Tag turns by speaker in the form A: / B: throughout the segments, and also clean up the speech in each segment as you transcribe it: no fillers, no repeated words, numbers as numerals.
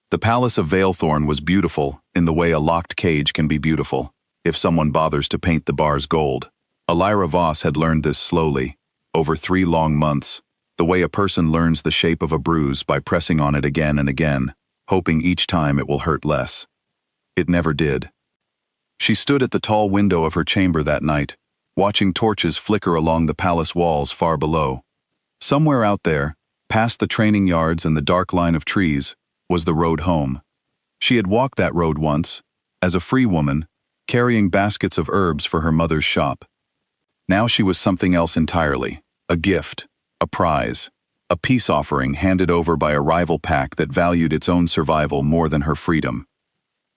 A: The palace of Valethorn was beautiful in the way a locked cage can be beautiful, if someone bothers to paint the bars gold. Elira Voss had learned this slowly, over 3 long months, the way a person learns the shape of a bruise by pressing on it again and again, hoping each time it will hurt less. It never did. She stood at the tall window of her chamber that night, watching torches flicker along the palace walls far below. Somewhere out there, past the training yards and the dark line of trees, was the road home. She had walked that road once, as a free woman, carrying baskets of herbs for her mother's shop. Now she was something else entirely, a gift, a prize, a peace offering handed over by a rival pack that valued its own survival more than her freedom.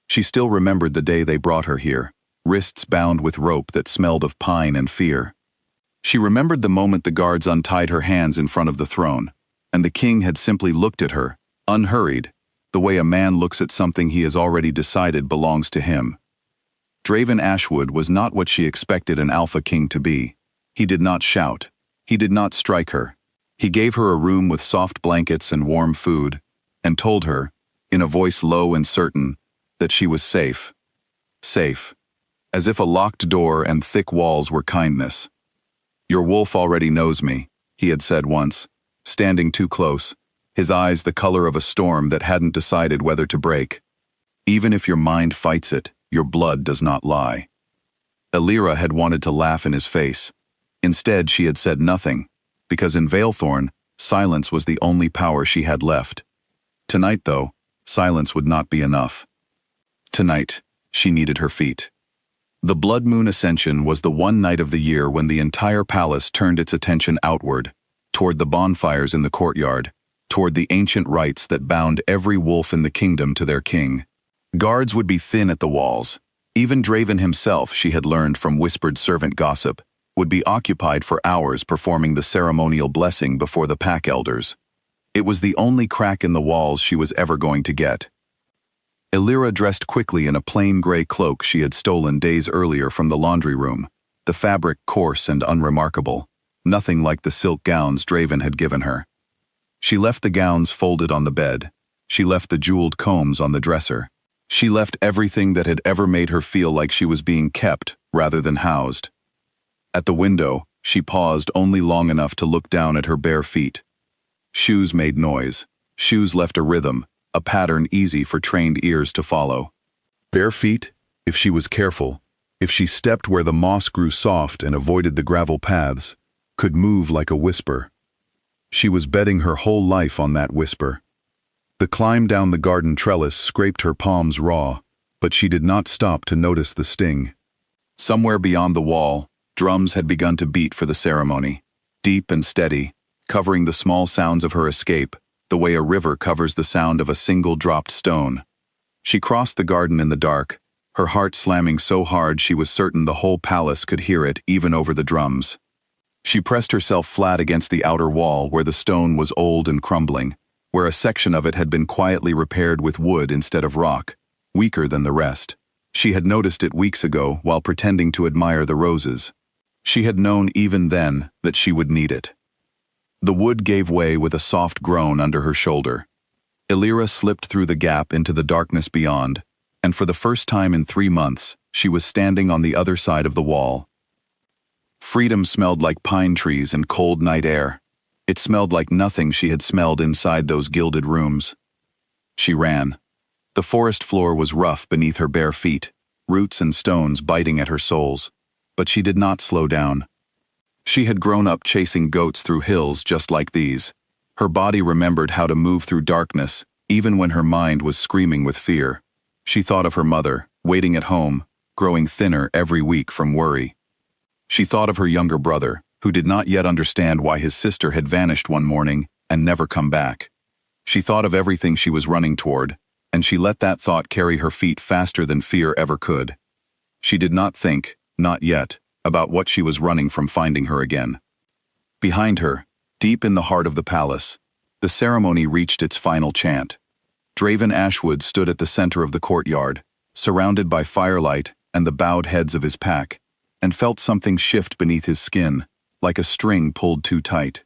A: She still remembered the day they brought her here, wrists bound with rope that smelled of pine and fear. She remembered the moment the guards untied her hands in front of the throne, and the king had simply looked at her, unhurried, the way a man looks at something he has already decided belongs to him. Draven Ashwood was not what she expected an alpha king to be. He did not shout. He did not strike her. He gave her a room with soft blankets and warm food, and told her, in a voice low and certain, that she was safe. Safe. As if a locked door and thick walls were kindness. "Your wolf already knows me," he had said once, standing too close, his eyes the color of a storm that hadn't decided whether to break. "Even if your mind fights it, your blood does not lie." Elira had wanted to laugh in his face. Instead, she had said nothing, because in Valethorn, silence was the only power she had left. Tonight, though, silence would not be enough. Tonight, she needed her feet. The Blood Moon Ascension was the one night of the year when the entire palace turned its attention outward, toward the bonfires in the courtyard, toward the ancient rites that bound every wolf in the kingdom to their king. Guards would be thin at the walls. Even Draven himself, she had learned from whispered servant gossip, would be occupied for hours performing the ceremonial blessing before the pack elders. It was the only crack in the walls she was ever going to get. Elira dressed quickly in a plain gray cloak she had stolen days earlier from the laundry room, the fabric coarse and unremarkable, nothing like the silk gowns Draven had given her. She left the gowns folded on the bed. She left the jeweled combs on the dresser. She left everything that had ever made her feel like she was being kept rather than housed. At the window, she paused only long enough to look down at her bare feet. Shoes made noise. Shoes left a rhythm, a pattern easy for trained ears to follow. Bare feet, if she was careful, if she stepped where the moss grew soft and avoided the gravel paths, could move like a whisper. She was betting her whole life on that whisper. The climb down the garden trellis scraped her palms raw, but she did not stop to notice the sting. Somewhere beyond the wall, drums had begun to beat for the ceremony, deep and steady, covering the small sounds of her escape, the way a river covers the sound of a single dropped stone. She crossed the garden in the dark, her heart slamming so hard she was certain the whole palace could hear it even over the drums. She pressed herself flat against the outer wall where the stone was old and crumbling, where a section of it had been quietly repaired with wood instead of rock, weaker than the rest. She had noticed it weeks ago while pretending to admire the roses. She had known even then that she would need it. The wood gave way with a soft groan under her shoulder. Elira slipped through the gap into the darkness beyond, and for the first time in 3 months, she was standing on the other side of the wall. Freedom smelled like pine trees and cold night air. It smelled like nothing she had smelled inside those gilded rooms. She ran. The forest floor was rough beneath her bare feet, roots and stones biting at her soles, but she did not slow down. She had grown up chasing goats through hills just like these. Her body remembered how to move through darkness, even when her mind was screaming with fear. She thought of her mother, waiting at home, growing thinner every week from worry. She thought of her younger brother, who did not yet understand why his sister had vanished one morning and never come back. She thought of everything she was running toward, and she let that thought carry her feet faster than fear ever could. She did not think, not yet, about what she was running from finding her again. Behind her, deep in the heart of the palace, the ceremony reached its final chant. Draven Ashwood stood at the center of the courtyard, surrounded by firelight and the bowed heads of his pack, and felt something shift beneath his skin, like a string pulled too tight.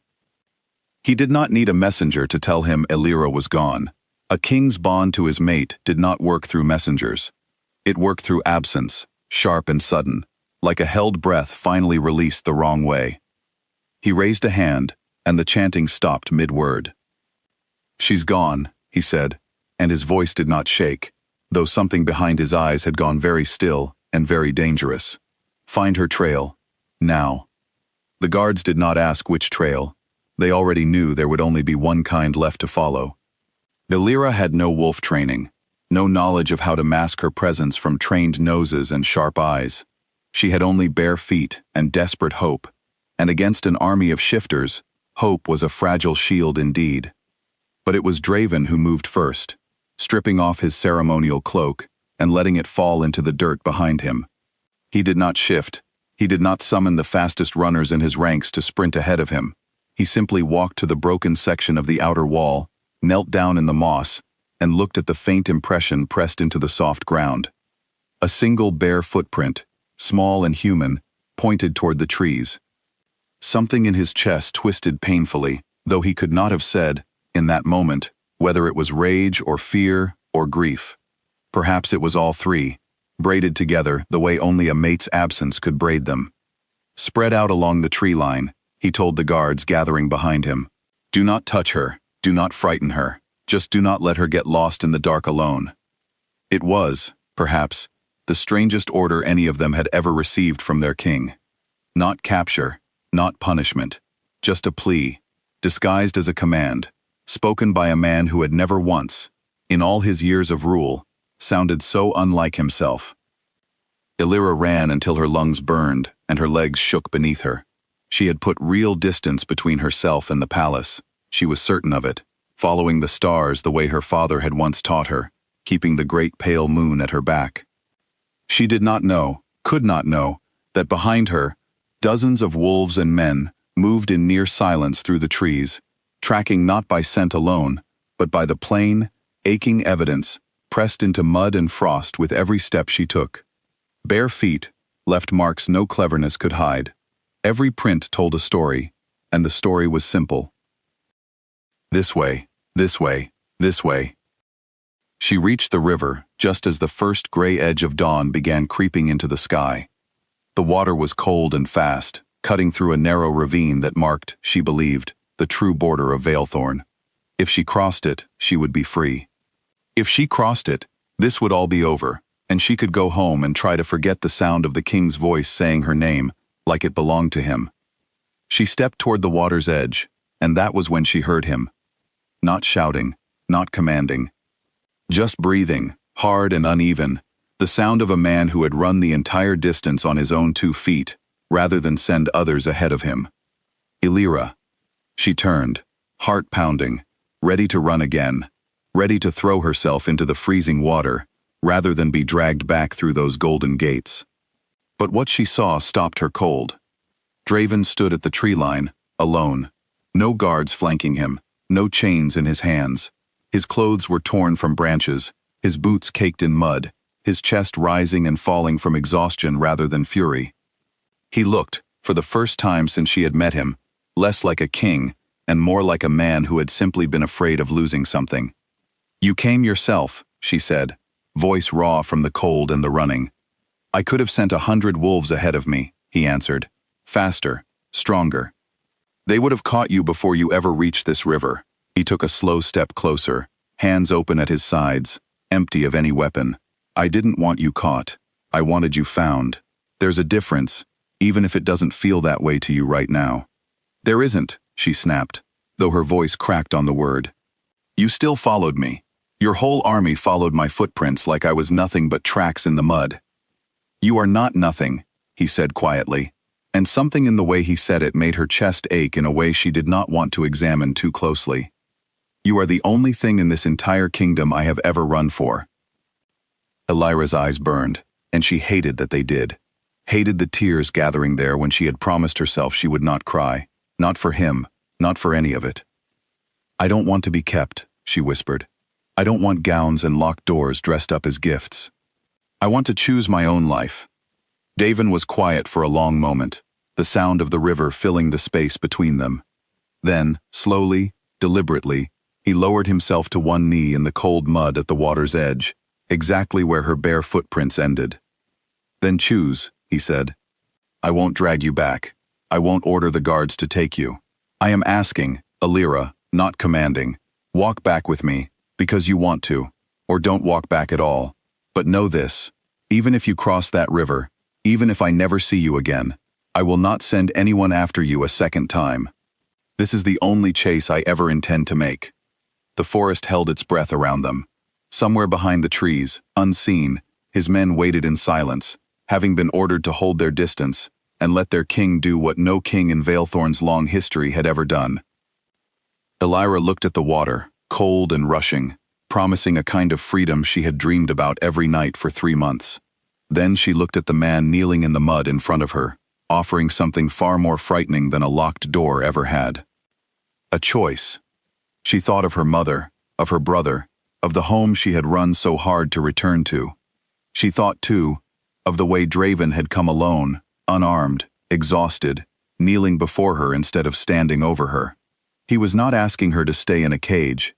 A: He did not need a messenger to tell him Elira was gone. A king's bond to his mate did not work through messengers. It worked through absence, sharp and sudden, like a held breath finally released the wrong way. He raised a hand, and the chanting stopped mid-word. "She's gone," he said, and his voice did not shake, though something behind his eyes had gone very still and very dangerous. "Find her trail. Now." The guards did not ask which trail. They already knew there would only be one kind left to follow. Illyra had no wolf training, no knowledge of how to mask her presence from trained noses and sharp eyes. She had only bare feet and desperate hope, and against an army of shifters, hope was a fragile shield indeed. But it was Draven who moved first, stripping off his ceremonial cloak and letting it fall into the dirt behind him. He did not shift. He did not summon the fastest runners in his ranks to sprint ahead of him. He simply walked to the broken section of the outer wall, knelt down in the moss, and looked at the faint impression pressed into the soft ground. A single bare footprint, small and human, pointed toward the trees. Something in his chest twisted painfully, though he could not have said, in that moment, whether it was rage or fear or grief. Perhaps it was all three, braided together the way only a mate's absence could braid them. Spread out along the tree line, he told the guards gathering behind him. "Do not touch her, do not frighten her, just do not let her get lost in the dark alone." It was, perhaps, the strangest order any of them had ever received from their king. Not capture, not punishment, just a plea, disguised as a command, spoken by a man who had never once, in all his years of rule, sounded so unlike himself. Illyra ran until her lungs burned and her legs shook beneath her. She had put real distance between herself and the palace. She was certain of it, following the stars the way her father had once taught her, keeping the great pale moon at her back. She did not know, could not know, that behind her, dozens of wolves and men moved in near silence through the trees, tracking not by scent alone, but by the plain, aching evidence pressed into mud and frost with every step she took. Bare feet left marks no cleverness could hide. Every print told a story, and the story was simple. This way, this way, this way. She reached the river just as the first gray edge of dawn began creeping into the sky. The water was cold and fast, cutting through a narrow ravine that marked, she believed, the true border of Valethorn. If she crossed it, she would be free. If she crossed it, this would all be over, and she could go home and try to forget the sound of the king's voice saying her name, like it belonged to him. She stepped toward the water's edge, and that was when she heard him. Not shouting, not commanding. Just breathing, hard and uneven, the sound of a man who had run the entire distance on his own 2 feet, rather than send others ahead of him. Illyra. She turned, heart pounding, ready to run again, ready to throw herself into the freezing water, rather than be dragged back through those golden gates. But what she saw stopped her cold. Draven stood at the tree line, alone. No guards flanking him, no chains in his hands. His clothes were torn from branches, his boots caked in mud, his chest rising and falling from exhaustion rather than fury. He looked, for the first time since she had met him, less like a king and more like a man who had simply been afraid of losing something. "You came yourself," she said, voice raw from the cold and the running. "I could have sent 100 wolves ahead of me," he answered. "Faster, stronger. They would have caught you before you ever reached this river." He took a slow step closer, hands open at his sides, empty of any weapon. "I didn't want you caught. I wanted you found. There's a difference, even if it doesn't feel that way to you right now." "There isn't," she snapped, though her voice cracked on the word. "You still followed me. Your whole army followed my footprints like I was nothing but tracks in the mud." "You are not nothing," he said quietly, and something in the way he said it made her chest ache in a way she did not want to examine too closely. "You are the only thing in this entire kingdom I have ever run for." Illyra's eyes burned, and she hated that they did. Hated the tears gathering there when she had promised herself she would not cry. Not for him, not for any of it. "I don't want to be kept," she whispered. "I don't want gowns and locked doors dressed up as gifts. I want to choose my own life." Daven was quiet for a long moment, the sound of the river filling the space between them. Then, slowly, deliberately, He lowered himself to one knee in the cold mud at the water's edge, exactly where her bare footprints ended. "Then choose," he said. "I won't drag you back. I won't order the guards to take you. I am asking, Alira, not commanding. Walk back with me, because you want to, or don't walk back at all. But know this, even if you cross that river, even if I never see you again, I will not send anyone after you a second time. This is the only chase I ever intend to make." The forest held its breath around them. Somewhere behind the trees, unseen, his men waited in silence, having been ordered to hold their distance and let their king do what no king in Valethorn's long history had ever done. Alira looked at the water, cold and rushing, promising a kind of freedom she had dreamed about every night for 3 months. Then she looked at the man kneeling in the mud in front of her, offering something far more frightening than a locked door ever had. A choice. She thought of her mother, of her brother, of the home she had run so hard to return to. She thought, too, of the way Draven had come alone, unarmed, exhausted, kneeling before her instead of standing over her. He was not asking her to stay in a cage.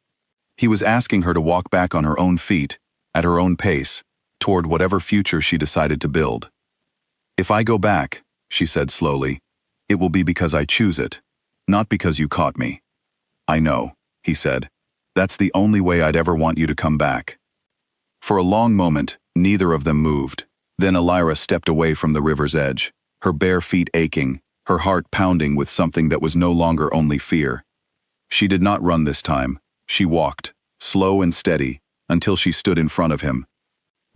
A: He was asking her to walk back on her own feet, at her own pace, toward whatever future she decided to build. "If I go back," she said slowly, "it will be because I choose it, not because you caught me." "I know," he said. "That's the only way I'd ever want you to come back." For a long moment, neither of them moved. Then Alira stepped away from the river's edge, her bare feet aching, her heart pounding with something that was no longer only fear. She did not run this time. She walked, slow and steady, until she stood in front of him.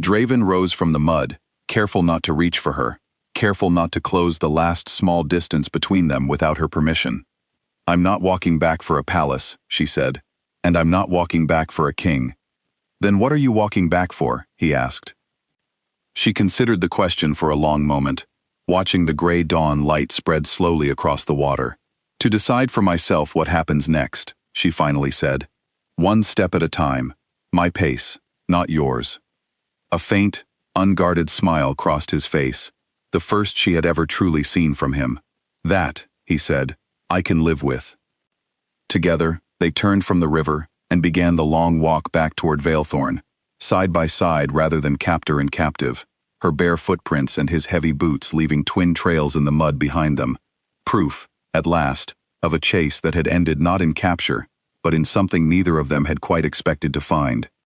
A: Draven rose from the mud, careful not to reach for her, careful not to close the last small distance between them without her permission. "I'm not walking back for a palace," she said, "and I'm not walking back for a king." "Then what are you walking back for?" he asked. She considered the question for a long moment, watching the gray dawn light spread slowly across the water. "To decide for myself what happens next," she finally said. "One step at a time, my pace, not yours." A faint, unguarded smile crossed his face, the first she had ever truly seen from him. "That," he said, "I can live with." Together, they turned from the river and began the long walk back toward Valethorn, side by side rather than captor and captive, her bare footprints and his heavy boots leaving twin trails in the mud behind them. Proof, at last, of a chase that had ended not in capture, but in something neither of them had quite expected to find.